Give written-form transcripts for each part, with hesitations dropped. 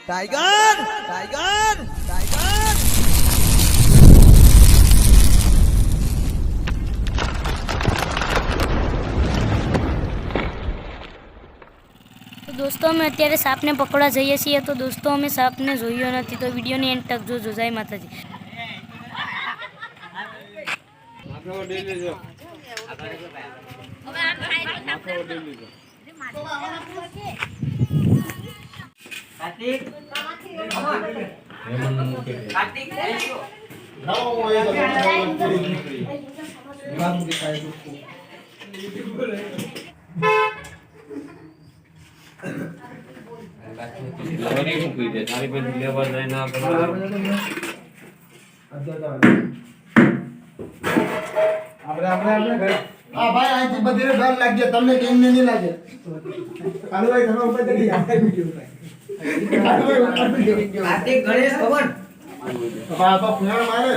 Tiger tiger tiger. तो दोस्तों અમે અત્યારે સાપને પકડવા જઈએ છીએ। તો દોસ્તો અમે સાપને જોયો નથી, તો વિડીયોની એન્ડ તક જોજો। જય માતાજી। તારી પછી લેવા જાય ના આપણે હા ભાઈ અહીંથી બધી ડર લાગે તમને કેમ નહીં લાગે કાલુ ભાઈ ઘર ઉપર ચડી ગયા કાર્તિક ગણેશ ખબર બાપા ફેર મારે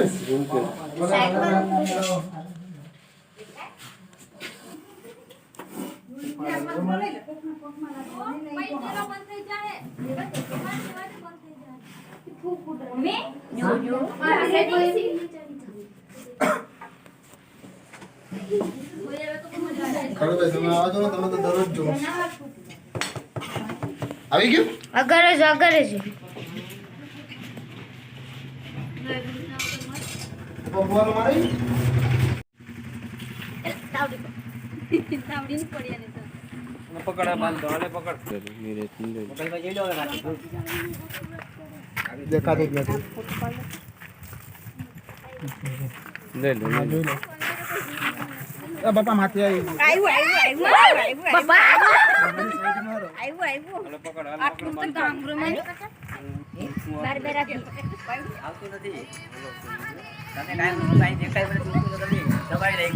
કાલુ ભાઈ તમે આવો છો તમે તો દરરોજ જો આવી ગયું અગર જ ભગવાન મારી પકડા બાંધો હાલે પકડ દેખાતું જ નથી લે લે બાપા માથે આવી આવતું નથી તને કાઈ નું કાઈ દેખાય મને તું તો તમે દબાઈ રહી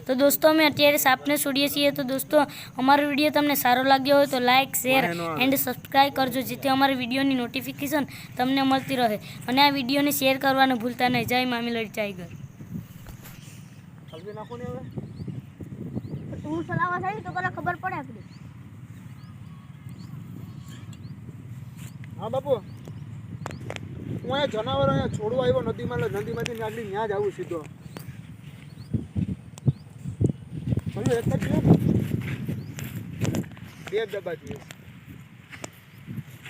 તો દોસ્તો અમે અત્યારે સાપને છોડીએ છીએ। તો દોસ્તો અમારો વિડીયો તમને સારો લાગ્યો હોય તો લાઇક શેર એન્ડ સબસ્ક્રાઈબ કરજો, જેથી અમારી વિડીયોની નોટિફિકેશન તમને મળતી રહે। અને આ વિડીયોને શેર કરવાનું ભૂલતા નહીં। જય મામીલડી ટાઈગર। તું ચલાવવા જાય તો પેલા ખબર પડે આપણી। હા બાપુ હું અહીંયા જનાવર અહીંયા છોડવા આવ્યો નદીમાંથી નાગડી ત્યાં જ આવું સીધો એક જ બે ડબ્બા જોઈએ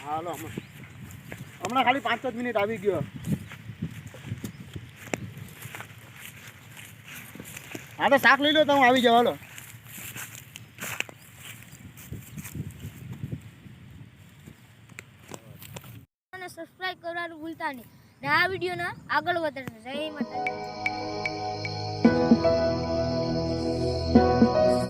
હાલો હમણાં ખાલી 5 જ મિનિટ આવી ગયો હા તો શાક લઈ લો તો હું આવી જાવ હાલો સબસ્ક્રાઇબ કરવાનું ભૂલતા નહીં ને આ વિડીયોને આગળ વધારજો। જય માતાજી।